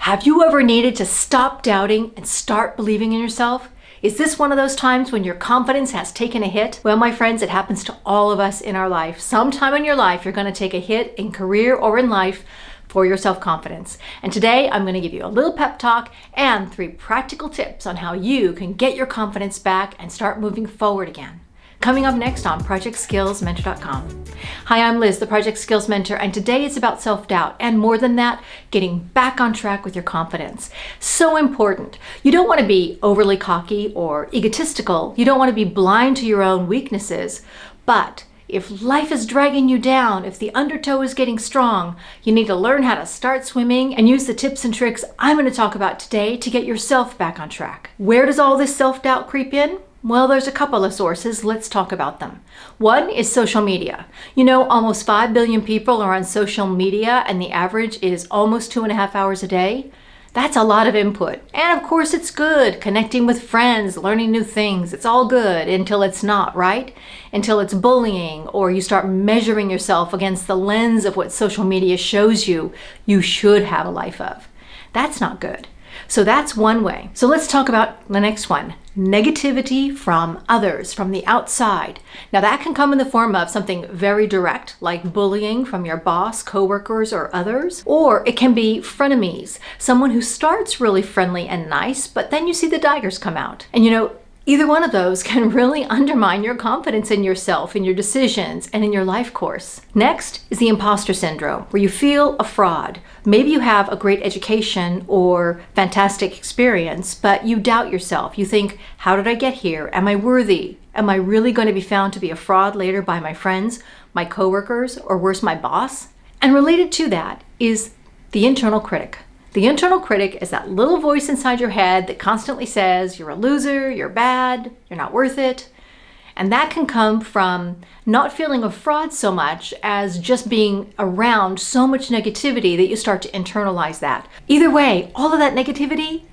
Have you ever needed to stop doubting and start believing in yourself? Is this one of those times when your confidence has taken a hit? Well, my friends, it happens to all of us in our life. Sometime in your life, you're going to take a hit in career or in life for your self-confidence. And today, I'm going to give you a little pep talk and 3 practical tips on how you can get your confidence back and start moving forward again. Coming up next on ProjectSkillsMentor.com. Hi, I'm Liz, the Project Skills Mentor, and today it's about self-doubt, and more than that, getting back on track with your confidence. So important. You don't want to be overly cocky or egotistical. You don't want to be blind to your own weaknesses. But if life is dragging you down, if the undertow is getting strong, you need to learn how to start swimming and use the tips and tricks I'm going to talk about today to get yourself back on track. Where does all this self-doubt creep in? Well, there's a couple of sources. Let's talk about them. One is social media. You know, almost 5 billion people are on social media, and the average is almost 2.5 hours a day. That's a lot of input. And of course, it's good. Connecting with friends, learning new things. It's all good until it's not, right? Until it's bullying, or you start measuring yourself against the lens of what social media shows you should have a life of. That's not good. So that's one way. So let's talk about the next one. Negativity from others, from the outside. Now that can come in the form of something very direct, like bullying from your boss, coworkers, or others. Or it can be frenemies, someone who starts really friendly and nice, but then you see the daggers come out. And you know, either one of those can really undermine your confidence in yourself, in your decisions, and in your life course. Next is the imposter syndrome, where you feel a fraud. Maybe you have a great education or fantastic experience, but you doubt yourself. You think, how did I get here? Am I worthy? Am I really going to be found to be a fraud later by my friends, my coworkers, or worse, my boss? And related to that is the internal critic. The internal critic is that little voice inside your head that constantly says, you're a loser, you're bad, you're not worth it. And that can come from not feeling a fraud so much as just being around so much negativity that you start to internalize that. Either way, all of that negativity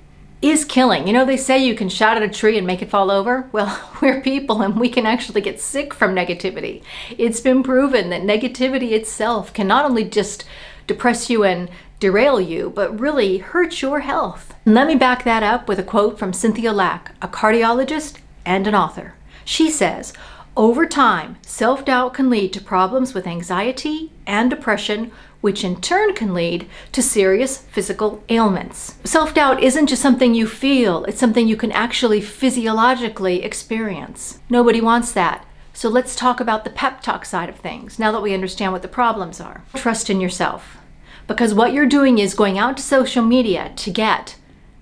is killing. You know, they say you can shout at a tree and make it fall over. Well, we're people and we can actually get sick from negativity. It's been proven that negativity itself can not only just depress you and derail you, but really hurt your health. And let me back that up with a quote from Cynthia Lack, a cardiologist and an author. She says, over time, self-doubt can lead to problems with anxiety and depression, which in turn can lead to serious physical ailments. Self-doubt isn't just something you feel, it's something you can actually physiologically experience. Nobody wants that. So let's talk about the pep talk side of things, now that we understand what the problems are. Trust in yourself. Because what you're doing is going out to social media to get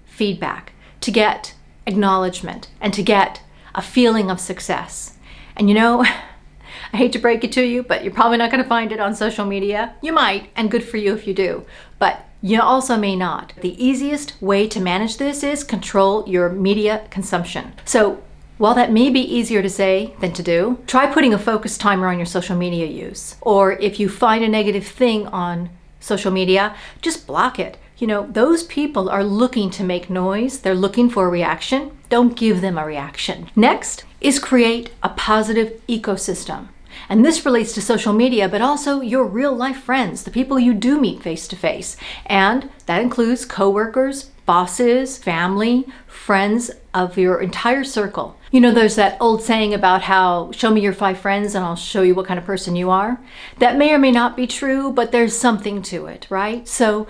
feedback, to get acknowledgement, and to get a feeling of success. And you know, I hate to break it to you, but you're probably not going to find it on social media. You might, and good for you if you do, but you also may not. The easiest way to manage this is control your media consumption. So while that may be easier to say than to do, try putting a focus timer on your social media use. Or if you find a negative thing on social media, just block it. You know, those people are looking to make noise. They're looking for a reaction. Don't give them a reaction. Next is create a positive ecosystem. And this relates to social media, but also your real life friends, the people you do meet face to face. And that includes coworkers, bosses, family, friends of your entire circle. You know, there's that old saying about how, show me your 5 friends and I'll show you what kind of person you are. That may or may not be true, but there's something to it, right? So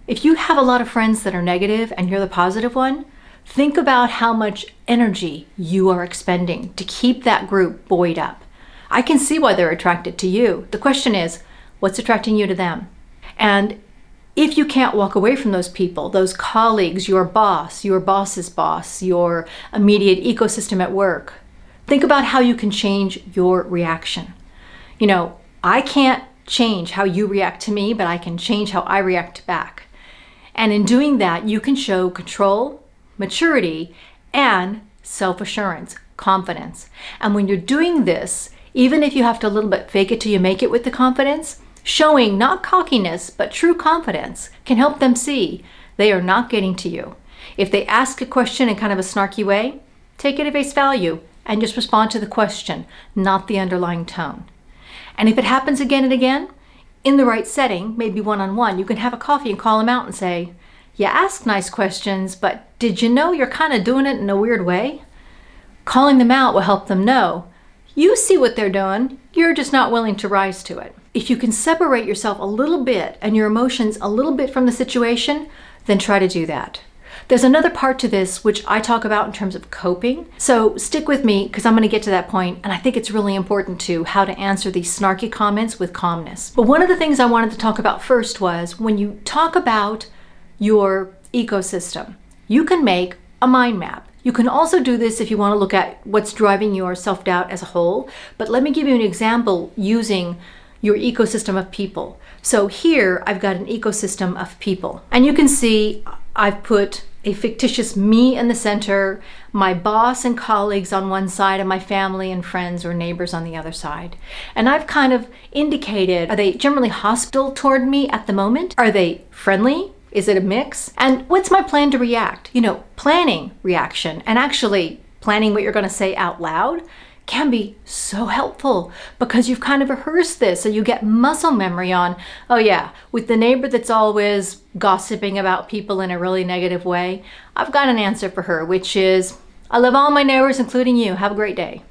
if you have a lot of friends that are negative and you're the positive one, think about how much energy you are expending to keep that group buoyed up. I can see why they're attracted to you. The question is, what's attracting you to them? And if you can't walk away from those people, those colleagues, your boss, your boss's boss, your immediate ecosystem at work, think about how you can change your reaction. You know, I can't change how you react to me, but I can change how I react back. And in doing that, you can show control, maturity, and self-assurance, confidence. And when you're doing this, even if you have to a little bit fake it till you make it with the confidence, showing not cockiness, but true confidence can help them see they are not getting to you. If they ask a question in kind of a snarky way, take it at face value and just respond to the question, not the underlying tone. And if it happens again and again, in the right setting, maybe one-on-one, you can have a coffee and call them out and say, You ask nice questions, but did you know you're kind of doing it in a weird way? Calling them out will help them know. You see what they're doing, you're just not willing to rise to it. If you can separate yourself a little bit and your emotions a little bit from the situation, then try to do that. There's another part to this which I talk about in terms of coping. So stick with me because I'm going to get to that point, and I think it's really important too, how to answer these snarky comments with calmness. But one of the things I wanted to talk about first was when you talk about your ecosystem, you can make a mind map. You can also do this if you want to look at what's driving your self-doubt as a whole. But let me give you an example using your ecosystem of people. So here I've got an ecosystem of people. And you can see I've put a fictitious me in the center, my boss and colleagues on one side, and my family and friends or neighbors on the other side. And I've kind of indicated, are they generally hostile toward me at the moment? Are they friendly? Is it a mix? And what's my plan to react? Planning reaction and actually planning what you're going to say out loud can be so helpful because you've kind of rehearsed this, so you get muscle memory on, oh yeah, with the neighbor that's always gossiping about people in a really negative way, I've got an answer for her, which is, I love all my neighbors, including you. Have a great day.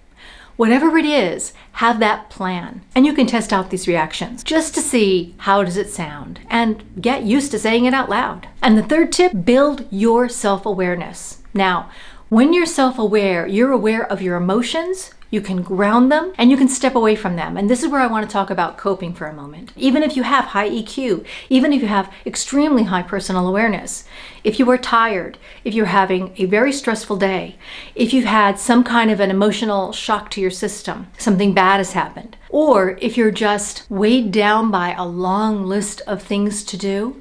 Whatever it is, have that plan. And you can test out these reactions just to see how does it sound and get used to saying it out loud. And the third tip, build your self-awareness. Now, when you're self-aware, you're aware of your emotions, you can ground them, and you can step away from them. And this is where I want to talk about coping for a moment. Even if you have high EQ, even if you have extremely high personal awareness, if you are tired, if you're having a very stressful day, if you've had some kind of an emotional shock to your system, something bad has happened, or if you're just weighed down by a long list of things to do,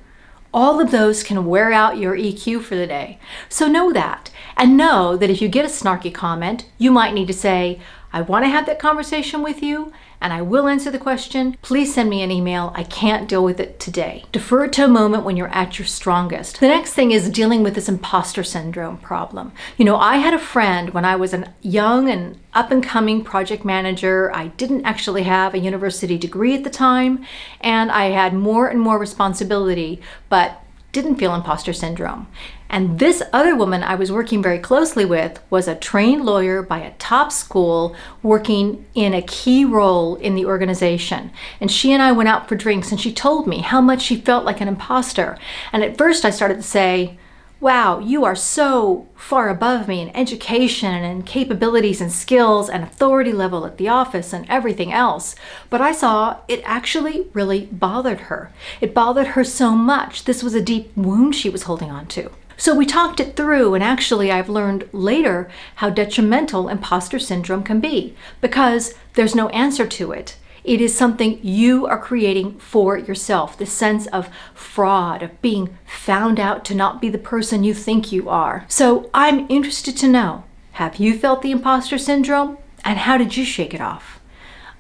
all of those can wear out your EQ for the day. So know that. And know that if you get a snarky comment, you might need to say, I want to have that conversation with you, and I will answer the question. Please send me an email. I can't deal with it today. Defer it to a moment when you're at your strongest. The next thing is dealing with this imposter syndrome problem. I had a friend when I was a young and up-and-coming project manager. I didn't actually have a university degree at the time, and I had more and more responsibility, but didn't feel imposter syndrome. And this other woman I was working very closely with was a trained lawyer by a top school working in a key role in the organization. And she and I went out for drinks and she told me how much she felt like an imposter. And at first I started to say, wow, you are so far above me in education and capabilities and skills and authority level at the office and everything else. But I saw it actually really bothered her. It bothered her so much. This was a deep wound she was holding on to. So we talked it through, and actually I've learned later how detrimental imposter syndrome can be because there's no answer to it. It is something you are creating for yourself, the sense of fraud, of being found out to not be the person you think you are. So I'm interested to know, have you felt the imposter syndrome, and how did you shake it off?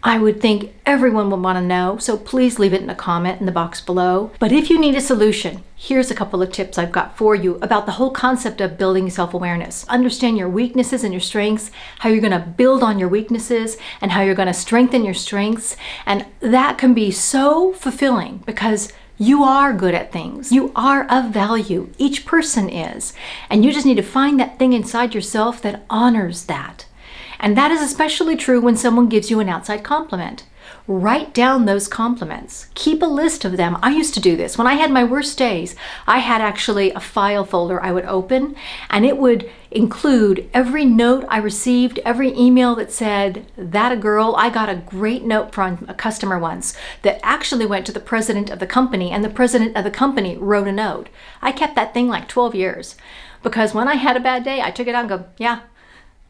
I would think everyone would want to know, so please leave it in a comment in the box below. But if you need a solution, here's a couple of tips I've got for you about the whole concept of building self-awareness. Understand your weaknesses and your strengths, how you're going to build on your weaknesses, and how you're going to strengthen your strengths. And that can be so fulfilling because you are good at things. You are of value. Each person is. And you just need to find that thing inside yourself that honors that. And that is especially true when someone gives you an outside compliment. Write down those compliments. Keep a list of them. I used to do this. When I had my worst days, I had actually a file folder I would open, and it would include every note I received, every email that said, that a girl. I got a great note from a customer once that actually went to the president of the company, and the president of the company wrote a note. I kept that thing like 12 years because when I had a bad day, I took it out and go, yeah,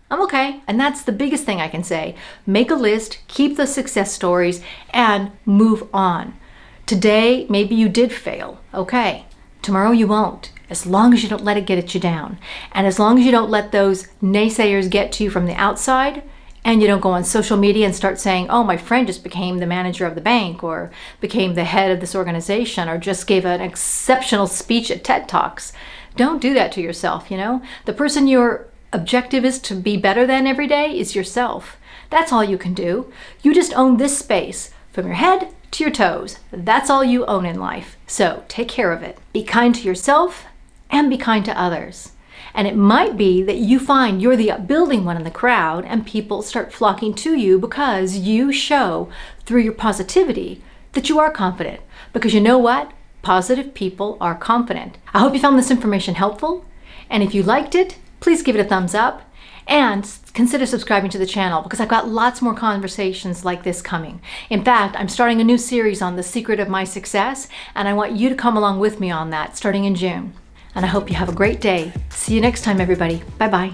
I'm okay. And that's the biggest thing I can say. Make a list, keep the success stories, and move on. Today, maybe you did fail. Okay. Tomorrow you won't, as long as you don't let it get you down. And as long as you don't let those naysayers get to you from the outside, and you don't go on social media and start saying, oh, my friend just became the manager of the bank, or became the head of this organization, or just gave an exceptional speech at TED Talks. Don't do that to yourself, The person your objective is to be better than every day is yourself. That's all you can do. You just own this space from your head to your toes. That's all you own in life. So take care of it. Be kind to yourself and be kind to others. And it might be that you find you're the upbuilding one in the crowd and people start flocking to you because you show through your positivity that you are confident. Because you know what? Positive people are confident. I hope you found this information helpful. And if you liked it, please give it a thumbs up and consider subscribing to the channel because I've got lots more conversations like this coming. In fact, I'm starting a new series on the secret of my success, and I want you to come along with me on that starting in June. And I hope you have a great day. See you next time, everybody. Bye-bye.